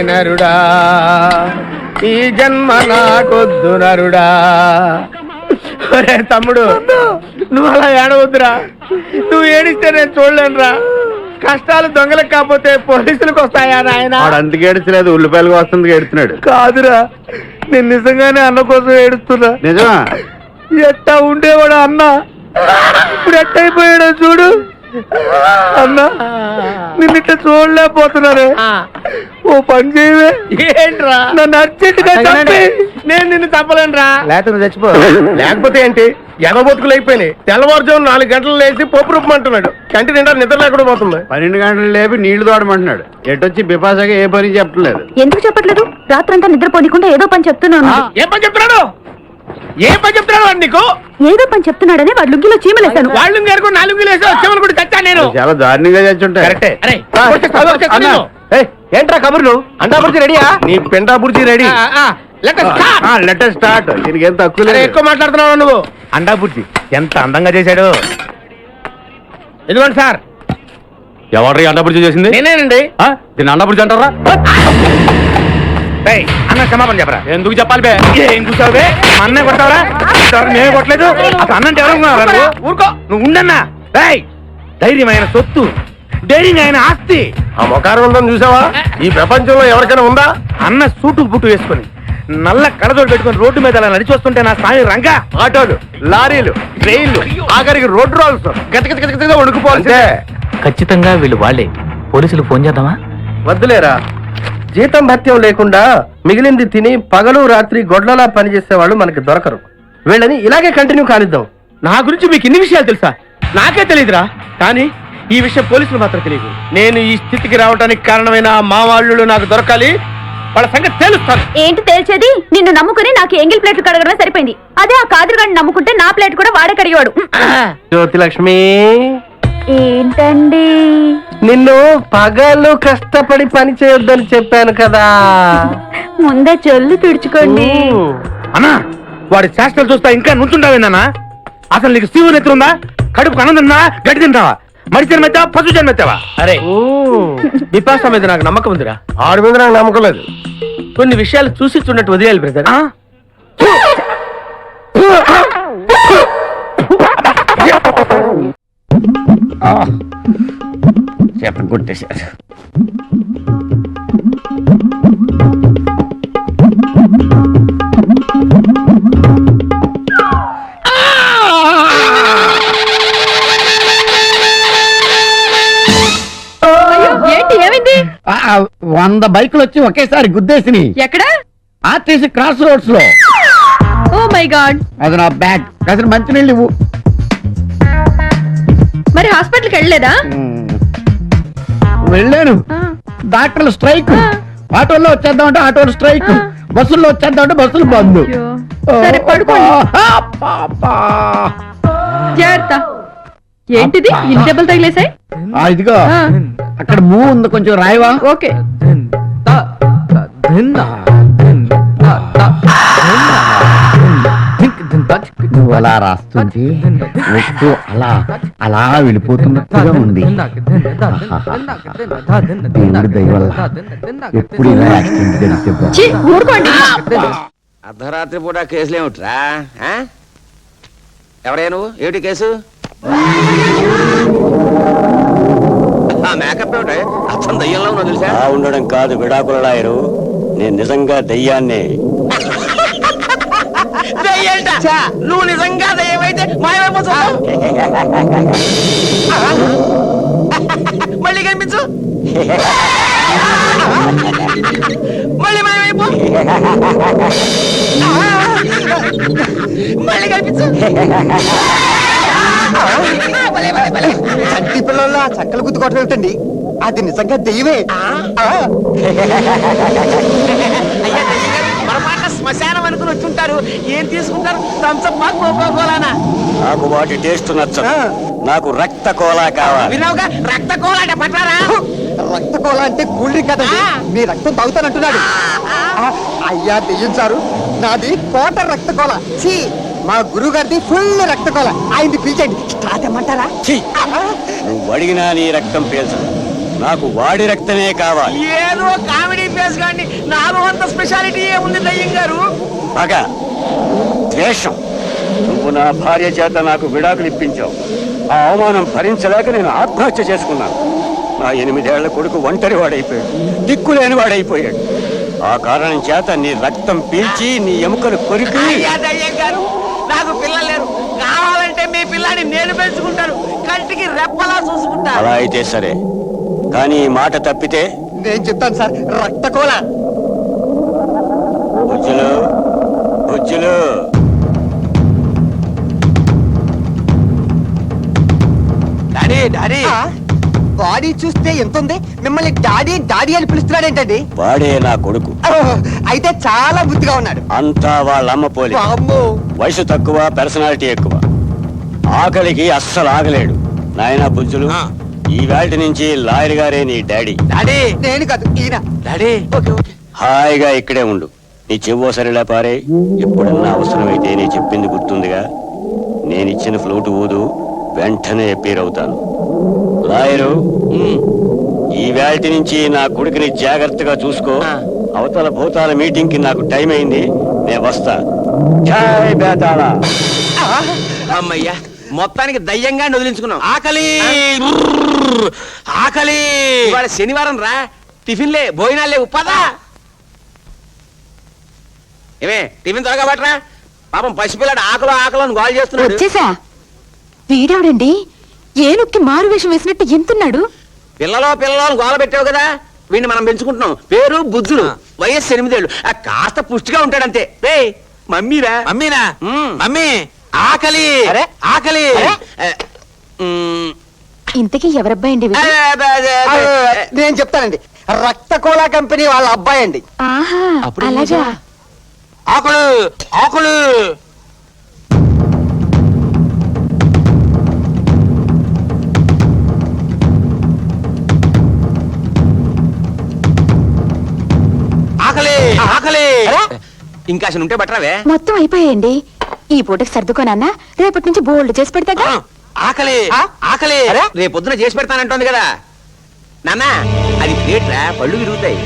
నరుడా ఈ జన్మ నాకొద్దు నరుడా. ఒరే తమ్ముడు, నువ్వు అలా ఏడవద్దురా. నువ్వు ఏడిస్తే నేను చూడలేనురా. కష్టాలు దొంగలకు కాకపోతే పోలీసులకు వస్తాయా నాయన? అందుకే ఏడ్చలేదు, ఉల్లిపాయలకు వస్తుంది ఏడుస్తున్నాడు. కాదురా, నేను నిజంగానే అన్న కోసం ఏడుస్తున్నా. నిజమా? ఎట్టా ఉండేవాడు అన్న, ఇప్పుడు ఎట్టయిపోయాడో చూడు. అన్నా, నిన్నిట్లా చూడలేకపోతున్నారే. ఓ పని చేయవే. ఏంట్రా? నన్ను అర్జెంటుగా చంపి. నేను నిన్ను తప్పలేనురా. లేకపోతే నువ్వు చచ్చిపో. లేకపోతే ఏంటి, ఎగబొతుకులు అయిపోయినాయి. తెల్లవారుజాము 4 గంటలు లేచి పప్పు రూపమంటున్నాడు. కంటి నిండా నిద్ర లేకుండా పోతుంది. 12 గంటలు లేపి నీళ్లు తోడమంటున్నాడు. ఎటొచ్చి బిపాసగా ఏ పని చెప్పట్లేదు. ఎందుకు చెప్పట్లేదు? రాత్రంతా నిద్రపోనీకుండా ఏదో పని చెప్తున్నాను. ఏ పని చెప్తున్నాడు? ఏ పని చెప్తున్నాడు వాడు నీకు? ఏదో పని చెప్తున్నాడని వాడు లుంగిలో చీమలేశాను. వాళ్ళు గారు 4 వేసి చీమలు కూడా చచ్చా నేను. చాలా దారుణంగా చచ్చుంటాయి. ఏంట్రా కబుర్లు? అండాబుర్జీ రెడీయా? నీ పెండాబుర్జీ రెడీ. Letter start. దీనికి ఏం తక్కువ లేదు. ఎక్కువ మాట్లాడుతున్నావు నువ్వు. అండాబుర్జీ ఎంత అందంగా చేశాడు. ఇదిగోండి సార్. ఎవరు అండాబుర్జీ చేసింది? నేనేనండి. దీన్ని అండాబుర్జీ అంటారా? అన్న క్షమాపణ చెప్పరా. ఎందుకు చెప్పాలి బే? ఏం చూసావు బే? అన్నే కొడతావరా? మేమే కొట్టలేదు. అసలు అన్నంటే ఎవరు? ఊరుకో, నువ్వు ఉండన్నా. ధైర్యమైన సొత్తు, డైరింగ్ అయిన ఆస్తి. ఆ మొకారం ఉందని చూసావా? ఈ ప్రపంచంలో ఎవరికైనా ఉందా? అన్న సూటు బుట్టు వేసుకొని నల్ల కడదోడు పెట్టుకుని రోడ్డు మీద అలా నడిచి వస్తుంటే నా సాయి రంగా. ఆటోలు, లారీలు, ట్రైన్లు, ఆఖరికి రోడ్డు రోల్స్ గతగతగతగా ఉడుకుపోవాల్సిందే. ఖచ్చితంగా వీళ్ళు వాళ్ళే. పోలీసులు ఫోన్ చేద్దామా? వద్దులేరా. జీతం భత్యం లేకుండా మిగిలింది తిని పగలు రాత్రి గొడ్లలా పనిచేసే వాళ్ళు మనకి దొరకరు. వీళ్ళని ఇలాగే కంటిన్యూ కానిద్దాం. నా గురించి మీకు ఇన్ని విషయాలు తెలుసా? నాకే తెలియదురా. కానీ ఈ విషయం పోలీసులు మాత్రం తెలియదు. నేను ఈ స్థితికి రావడానికి కారణమైన మా వాళ్ళు నాకు దొరకాలి. వాళ్ళ సంగతి తెలుస్తాను. ఏంటి తేల్చేది? నిన్ను నమ్ముకుని నాకు ఎంగిల్ ప్లేట్లు కడగడమే సరిపోయింది. అదే ఆ కాదురుగాడిని నమ్ముకుంటే నా ప్లేట్ కూడా వాడే కడిగాడు. జ్యోతిలక్ష్మి, ఏంటండి? నిన్ను పగలు కష్టపడి పని చేయొద్దని చెప్పాను కదా. ముందే చొల్లు తుడుచుకోండి. అన్నా, వాడి చేష్టలు చూస్తా ఇంకా నుంచుంటావేందన్నా? అసలు నీకు శివుని ఎత్తుందా? కడుపు అనందన్నా? గడ్డి తింటావా? మరి జన్మెత్తావా? పశు జన్మెత్తావా? అరే, బిపాస మీద నాకు నమ్మకం ఉందిరా. ఆడి మీద నాకు నమ్మకం లేదు. కొన్ని విషయాలు చూసి చూడట్టు వదిలేయాలి బ్రదర్. చెప్పని కొట్టేశారు. ఏంటి, ఏమైంది? 100 బైకులు వచ్చి ఒకేసారి గుద్దేసిని. ఎక్కడ? ఆర్టీసీ క్రాస్ రోడ్స్ లో. Oh my god. అది నా బ్యాగ్. కాసిన మంచినీళ్ళు ఇవ్వు. మరి హాస్పిటల్కి వెళ్ళలేదా? వెళ్ళాను. డాక్టర్లు స్ట్రైక్. ఆటోల్లో వచ్చేద్దామంటే ఆటోలు స్ట్రైక్. బస్సుల్లో వచ్చేద్దామంటే బస్సులు బంద్. సరే పడుకోండి. జాగ్రత్త. ఏంటిది, ఇన్ని దెబ్బలు తగిలేసాయి? ఇదిగో అక్కడ మూవ్ ఉంది, కొంచెం రాయవా? ఓకే. నువ్వు అలా రాస్తుంది, వస్తూ అలా అలా వెళ్ళిపోతున్నట్టుగా ఉంది. దేవుడి దయ వల్ల ఎప్పుడు ఇలా యాక్సిడెంట్ జరిగితే. ఊరుకోండి. అర్ధరాత్రి పూట కేసులేమిట్రా? ఎవరే నువ్వు? ఏమిటి కేసు? మేకప్ ఏమిటా? అచ్చం దయ్యంలో ఉన్నావు తెలుసా? ఉండడం కాదు విడాకుల లాయరు, నేను నిజంగా దయ్యాన్నే. నువ్వు నిజంగా దయ్యమైతే మాయమైపోతావు. మళ్ళీ కనిపించు. మళ్ళీ మాయమైపో. మళ్ళీ కనిపించు. చంటి పిల్లల్లో చక్కలు గుద్దుకోవటం ఏమిటండి? అది నిజంగా దెయ్యమే. శ్మశానం అనుకుని వచ్చుంటారు. ఏం తీసుకుంటారు? థమ్సప్ కోకోకోలానా? నాకు వాటి టేస్ట్ నచ్చదు. నాకు రక్త కోలా కావాలి. విన్నావుగా, రక్త కోలాట పట్టారా? రక్త కోల అంటే కూల్ డ్రింక్ కదండి. మీ రక్తం తాగుతానంటున్నాడు. అయ్యా దెయ్యం సారు, నాది క్వార్టర్ రక్త కోల. మా గురువు గారిది ఫుల్ రక్త కోల. ఆయన్ని పిలిచండి. స్టార్ట్ అమ్మంటారా? నువ్వు అడిగినా నీ రక్తం పీల్చదు. నాకు వాడి రక్తమే కావాలి. ఏదో కామెడీ ఫేస్ కానీ నాలో అంత స్పెషాలిటీ ఏముంది దయ్యం గారు? పగ, ద్వేషం. నువ్వు నా భార్య చేత నాకు విడాకులు ఇప్పించావు. ఆ అవమానం భరించలేక నేను ఆత్మహత్య చేసుకున్నాను. నా 8 ఏళ్ల కొడుకు ఒంటరి వాడైపోయాడు, దిక్కులేని వాడైపోయాడు. ఆ కారణం చేత నీ రక్తం పీల్చి నీ ఎముకలు కొరికి. అయ్యా దయ్యం గారు, నాకు పిల్లలు లేరు. కావాలంటే మీ పిల్లాన్ని నేను పెంచుకుంటాను, కంటికి రెప్పలా చూసుకుంటాను. అలా అయితే సరే, కానీ ఈ మాట తప్పితే నేను చెప్తాను సార్, రక్తకోల. బుజ్జులు బుజ్జులు. డాడీ డాడీ, బాడీ చూస్తే ఎంత ఉంది, మిమ్మల్ని డాడీ డాడీ అని పిలుస్తున్నాడేంటండి? వాడే నా కొడుకు. అయితే చాలా బుద్ధిగా ఉన్నాడు. అంతా వాళ్ళమ్మ పోలి. అమ్మో, వయసు తక్కువ, పర్సనాలిటీ ఎక్కువ. ఆకలికి అస్సలు ఆగలేడు. నాయనా బుజ్జులు, ఈ వేళ నుంచి లాయర్ గారే నీ డాడీ. డాడీ నేను కాదు ఈయన. డాడీ. Okay okay. హాయిగా ఇక్కడే ఉండు. నీ చెవ్వో సరిలా పారే. ఎప్పుడన్నా అవసరమైతే నీ చెప్పింది గుర్తుందిగా. నేనిచ్చిన ఫ్లూట్ ఊదు, వెంటనే అపీర్ అవుతాను. లాయరు, ఈ వేళ నుంచి నా కొడుకుని జాగ్రత్తగా చూసుకో. అవతల భూతాల మీటింగ్ కి నాకు టైం అయింది, నేను వస్తా. జై బేతాళ. అమ్మయ్యా, మొత్తానికి దయ్యంగా వదిలించుకున్నాం. ఆకలి ఆకలి. ఇవాళ శనివారం రా, టిఫిన్లే భోజనాలే ఉప్పదా. ఏమే టిఫిన్ త్వరగా పట్టరా. పాపం పసిపిల్లాడు ఆకలో ఆకలో అని గోల్ చేస్తున్నాడు. వచ్చేసా? వీడావిడండి ఏనుక్కి మారు వేషం వేసినట్టు ఎంతున్నాడు. పిల్లలో పిల్లలో గోల పెట్టావు కదా, వీడిని మనం పెంచుకుంటున్నాం. పేరు బుద్ధుడు, వయస్సు 8 ఏళ్ళు. కాస్త పుష్టిగా ఉంటాడంతే. రే మమ్మీరా. మమ్మీనా? మమ్మీ ఆకలి ఆకలి. ఇంతకీ ఎవరబ్బాయి అండి? నేను చెప్తానండి, రక్తకోలా కంపెనీ వాళ్ళ అబ్బాయి అండి. ఆహా, అలాగా. ఆకులు ఆకులు. ఆకలి ఆకలి. ఇంకా ఉంటే బట్టరావే. మొత్తం అయిపోయాయండి. ఈ పూటకి సర్దుకోనన్నా, రేపటి నుంచి బోల్డ్ చేసి పెడతాగా. ఆకలి ఆకలి. రేపు పొద్దున చేసి పెడతానంటోంది కదా నాన్న. అది ప్లేట్ రా, పళ్ళు విరుగుతాయి.